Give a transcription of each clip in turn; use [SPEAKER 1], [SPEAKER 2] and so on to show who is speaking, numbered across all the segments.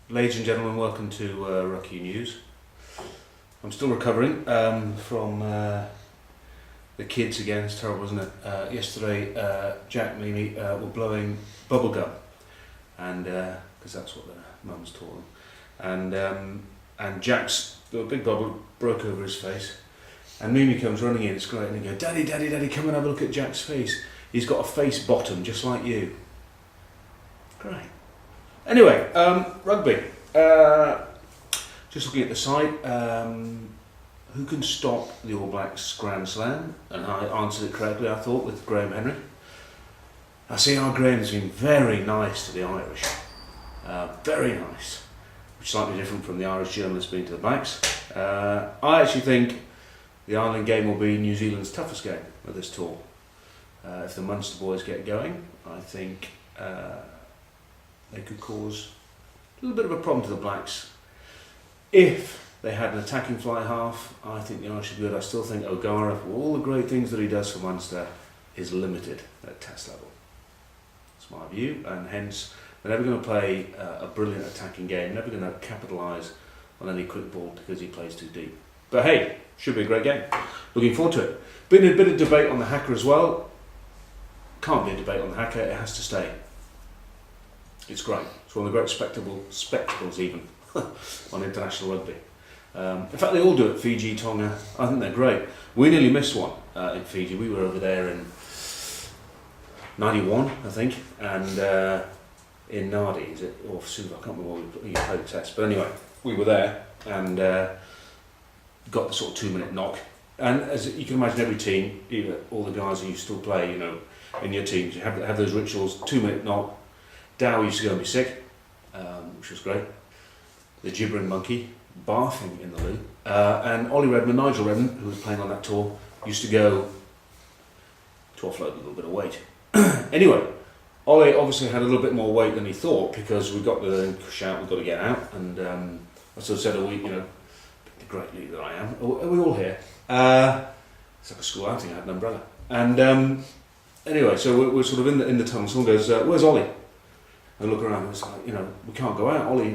[SPEAKER 1] Ladies and gentlemen, welcome to RuckU News. I'm still recovering from the kids again. It's terrible, isn't it? Yesterday, Jack and Mimi were blowing bubble gum, and because that's what their mums taught them. And Jack's little big bubble broke over his face, and Mimi comes running in. It's great, and he goes, "Daddy, Daddy, Daddy, come and have a look at Jack's face. He's got a face bottom just like you." Great. Anyway, rugby. Just looking at the site, who can stop the All Blacks Grand Slam? And I answered it correctly, I thought, with Graham Henry. I see our Graham has been very nice to the Irish. Very nice. Which is slightly different from the Irish journalists being to the Blacks. I actually think the Ireland game will be New Zealand's toughest game of this tour. If the Munster boys get going, I think they could cause a little bit of a problem to the Blacks. If they had an attacking fly half, I think the Irish are good. I still think O'Gara, for all the great things that he does for Munster, is limited at test level. That's my view, and hence they're never going to play a brilliant attacking game, never going to capitalise on any quick ball because he plays too deep. But hey, should be a great game. Looking forward to it. Been a bit of debate on the haka as well. Can't be a debate on the haka, it has to stay. It's great. It's one of the great spectacles even on international rugby. In fact, they all do it. Fiji, Tonga. I think they're great. We nearly missed one in Fiji. We were over there in '91, I think, and in Nadi, is it, or Suva? I can't remember what we played the test. But anyway, we were there and got the sort of 2-minute knock. And as you can imagine, every team, even all the guys who you still play, you know, in your teams, you have those rituals. 2-minute knock. Dow used to go and be sick, which was great. The gibbering monkey, barfing in the loo. And Ollie Redmond, Nigel Redmond, who was playing on that tour, used to go to offload a little bit of weight. Anyway, Ollie obviously had a little bit more weight than he thought because we got the shout, we've got to get out. And I sort of said, the great leader that I am, are we all here? It's like a school outing, I had an umbrella. And anyway, so we're sort of in the tunnel. Someone goes, "Where's Ollie?" I look around and it's like, we can't go out. Ollie,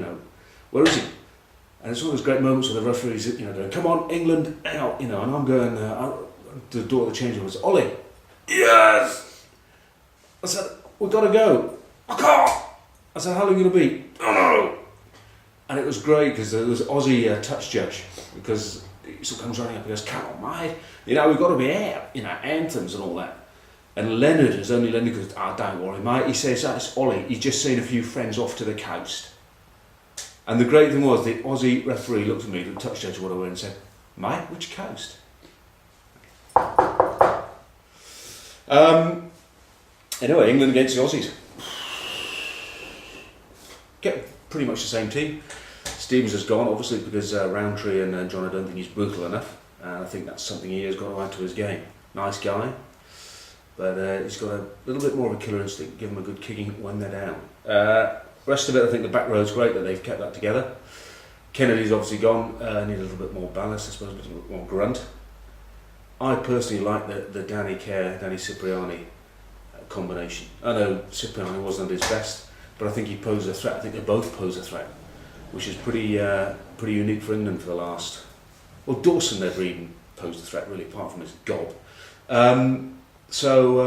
[SPEAKER 1] where is he? And it's one of those great moments where the referee's, going, "Come on, England, out," and I'm going out to the door of the changing room. I said, "Ollie, yes!" I said, "We've got to go." "I can't." I said, "How long are you going to be?" "Oh no." And it was great because there was Aussie touch judge, because he sort of comes running up and goes, "Come on, mate, we've got to be out, anthems and all that." And Leonard, goes, "Don't worry, mate." He says, "That's Ollie. He's just seen a few friends off to the coast." And the great thing was, the Aussie referee looked at me, the touch judge, whatever, and said, "Mate, which coast?" Anyway, England against the Aussies. Get pretty much the same team. Stevens has gone, obviously, because Roundtree and John, I don't think he's brutal enough. And I think that's something he has got to add to his game. Nice guy. But he's got a little bit more of a killer instinct, give them a good kicking when they're down. Rest of it, I think the back row's great that they've kept that together. Kennedy's obviously gone, need a little bit more ballast, I suppose, a little bit more grunt. I personally like the Danny Kerr, Danny Cipriani combination. I know Cipriani wasn't at his best, but I think he posed a threat. I think they both pose a threat, which is pretty unique for England for the last... Well, Dawson never even posed a threat, really, apart from his gob. So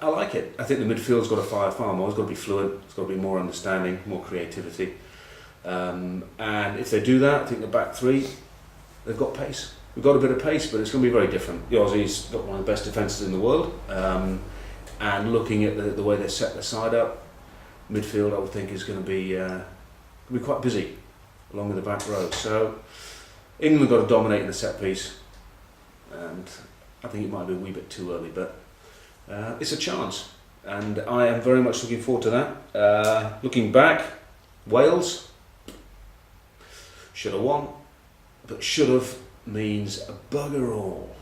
[SPEAKER 1] I like it. I think the midfield's got to fire far more. It's got to be fluid. It's got to be more understanding, more creativity. And if they do that, I think the back three, they've got pace. We've got a bit of pace, but it's going to be very different. The Aussies got one of the best defences in the world. And looking at the way they set their side up, midfield, I would think, is going to be quite busy along with the back row. So England got to dominate in the set piece, and I think it might be a wee bit too early, but it's a chance, and I am very much looking forward to that. Looking back, Wales should have won, but should have means a bugger all.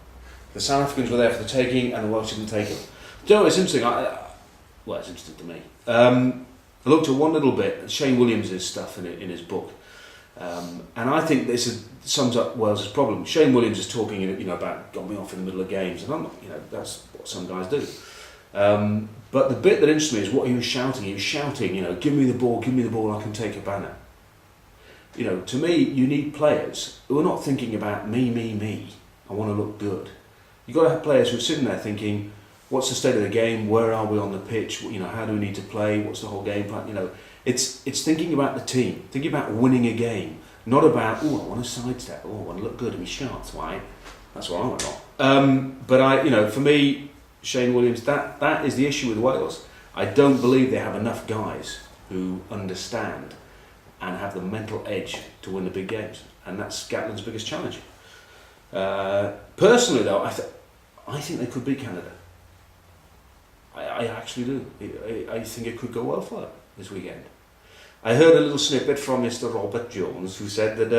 [SPEAKER 1] The South Africans were there for the taking, and the Welsh didn't take it. Do you know, it's interesting. It's interesting to me. I looked at one little bit, Shane Williams' stuff in his book, and I think this sums up Wales' problem. Shane Williams is talking, about got me off in the middle of games, and I'm not, that's what some guys do. But the bit that interests me is what he was shouting. He was shouting, give me the ball, I can take a banner. You know, to me, you need players who are not thinking about me. I want to look good. You've got to have players who are sitting there thinking, what's the state of the game? Where are we on the pitch? You know, how do we need to play? What's the whole game plan? You know, it's thinking about the team, thinking about winning a game, not about, oh, I want to sidestep, oh, I want to look good and be sharp. That's what I want to. But you know, for me, Shane Williams, that is the issue with Wales. I don't believe they have enough guys who understand and have the mental edge to win the big games, and that's Gatland's biggest challenge. Personally, though, I think they could beat Canada. I actually do. I think it could go well for them this weekend. I heard a little snippet from Mr. Robert Jones, who said that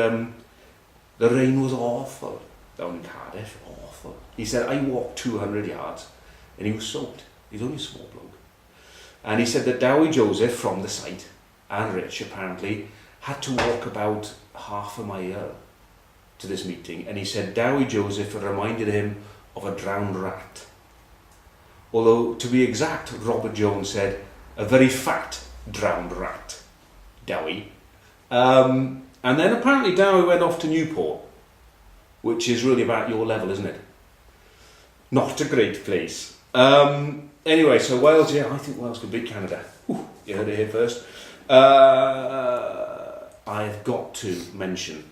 [SPEAKER 1] the rain was awful down in Cardiff. Awful. He said, I walked 200 yards and he was soaked. He's only a small bloke. And he said that Dowie Joseph from the site, and Rich apparently, had to walk about half a mile to this meeting, and he said Dowie Joseph reminded him of a drowned rat. Although, to be exact, Robert Jones said, a very fat drowned rat, Dowie. And then apparently Dowie went off to Newport, which is really about your level, isn't it? Not a great place. Anyway, so Wales, yeah, I think Wales could beat Canada. Ooh, you heard it here first. I've got to mention,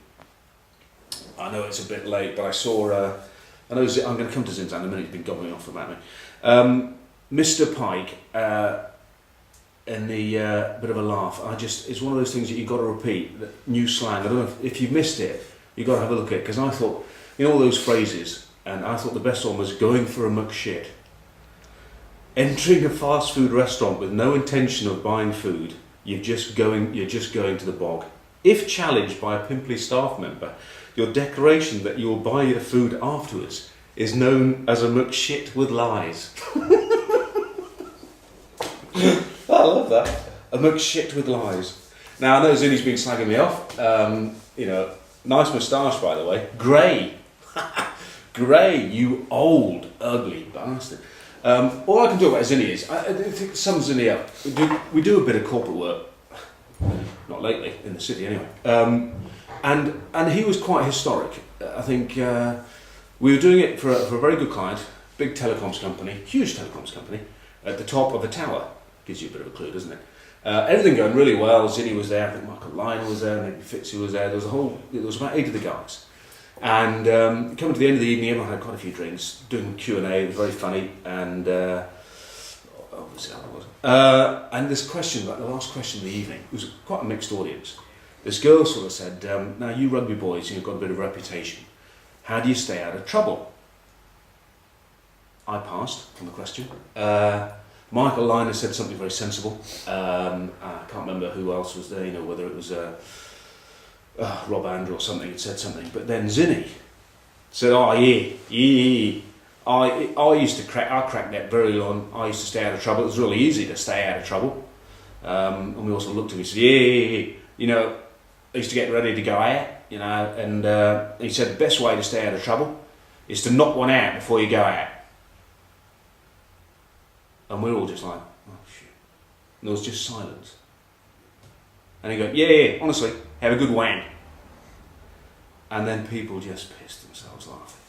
[SPEAKER 1] I know it's a bit late, but I saw, I'm going to come to Zinzan in a minute, he's been gobbling off about me. Mr. Pike, in the bit of a laugh, it's one of those things that you've got to repeat, new slang. I don't know if you've missed it, you've got to have a look at it, because I thought, you know all those phrases, and I thought the best one was going for a McShit. Entering a fast food restaurant with no intention of buying food, you're just going to the bog. If challenged by a pimply staff member, your declaration that you'll buy the food afterwards is known as a McShit with lies. I love that. A McShit with lies. Now I know Zinni's been slagging me off. You know, nice moustache by the way. Grey. Grey, you old, ugly bastard. All I can talk about Zinni is, I think sums Zinni up. We do a bit of corporate work, not lately, in the city anyway. And he was quite historic. I think we were doing it for a very good client, big telecoms company, huge telecoms company, at the top of a tower. Gives you a bit of a clue, doesn't it? Everything going really well. Zinni was there, I think Michael Lyon was there, maybe Fitzy was there. There was about 8 of the guys. And coming to the end of the evening, everyone had quite a few drinks, doing Q&A, it was very funny, and and this question, like the last question of the evening, it was quite a mixed audience. This girl sort of said, now you rugby boys, you've got a bit of reputation, how do you stay out of trouble? I passed on the question. Michael Liner said something very sensible. I can't remember who else was there, you know, whether it was Rob Andrew or something had said something, but then Zinni said, oh yeah, I used to crack that very long, I used to stay out of trouble, it was really easy to stay out of trouble, and we also looked at him and said, yeah, you know, I used to get ready to go out, you know, and he said the best way to stay out of trouble is to knock one out before you go out. And we're all just like, oh shit, and there was just silence. And he goes, yeah, honestly, have a good wang. And then people just pissed themselves laughing.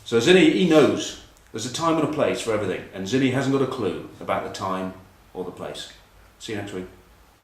[SPEAKER 1] So Zinni, he knows there's a time and a place for everything, and Zinni hasn't got a clue about the time or the place. See you next week.